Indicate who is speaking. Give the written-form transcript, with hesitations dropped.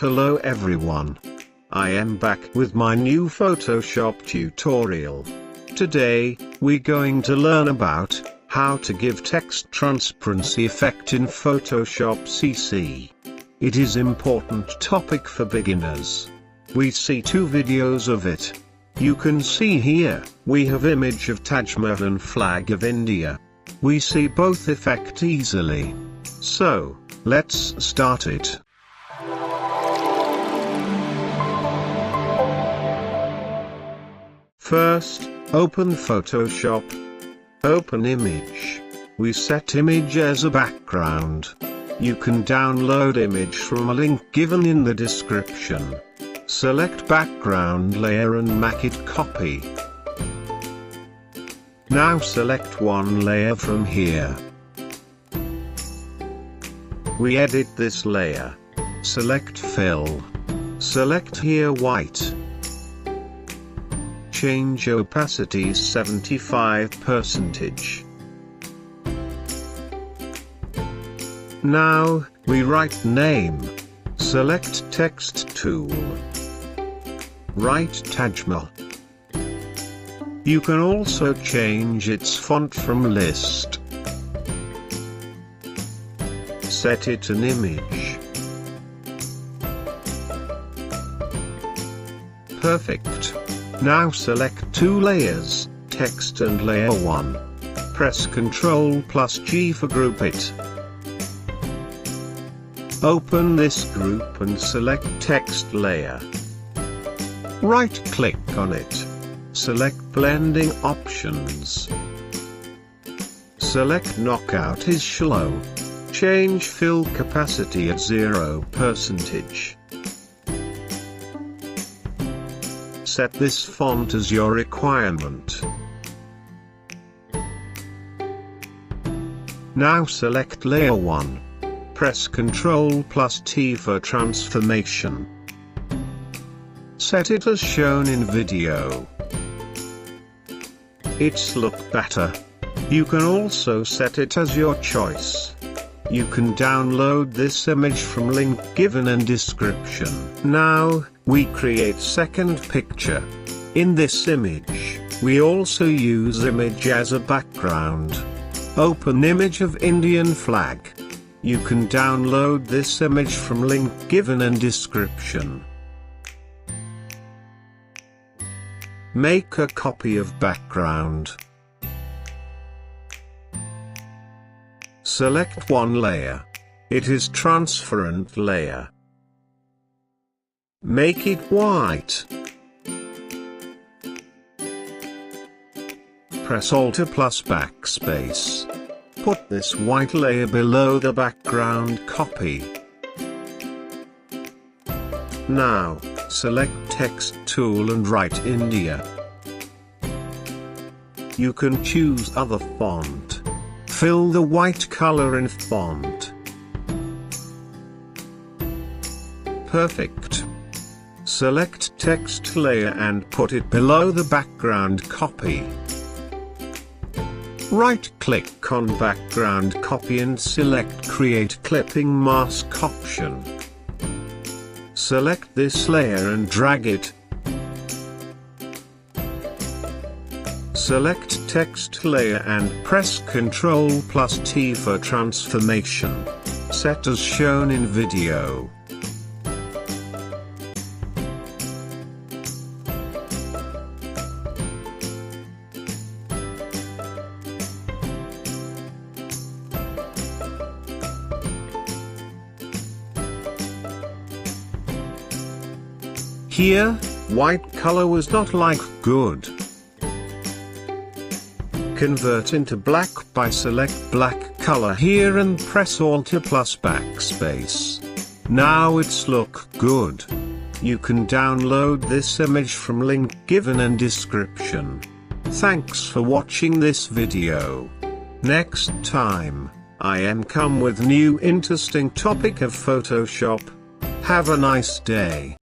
Speaker 1: Hello everyone. I am back with my new Photoshop tutorial. Today, we're going to learn about how to give text transparency effect in Photoshop CC. It is important topic for beginners. We see two videos of it. You can see here, we have image of Taj Mahal and flag of India. We see both effect easily. So, let's start it. First, open Photoshop. Open image. We set image as a background. You can download image from a link given in the description. Select background layer and make it copy. Now select one layer from here. We edit this layer. Select fill. Select here white. Change opacity 75%. Now, we write name. Select text tool. Write Taj Mahal. You can also change its font from list. Set it an image. Perfect. Now select two layers, text and layer 1. Press Ctrl+G for group it. Open this group and select text layer. Right-click on it. Select blending options. Select knockout is shallow. Change fill capacity at 0%. Set this font as your requirement. Now select layer 1. Press Ctrl+T for transformation. Set it as shown in video. It's look better. You can also set it as your choice. You can download this image from link given in description. Now, we create second picture. In this image, we also use image as a background. Open image of Indian flag. You can download this image from link given in description. Make a copy of background. Select one layer. It is transparent layer. Make it white. Press Alt+Backspace. Put this white layer below the background copy. Now, select text tool and write India. You can choose other font. Fill the white color in font. Perfect. Select text layer and put it below the background copy. Right-click on background copy and select create clipping mask option. Select this layer and drag it. Select text layer and press Ctrl+T for transformation. Set as shown in video. Here, white color was not like good. Convert into black by select black color here and press Alt+Backspace. Now it's look good. You can download this image from link given in description. Thanks for watching this video. Next time, I am come with new interesting topic of Photoshop. Have a nice day.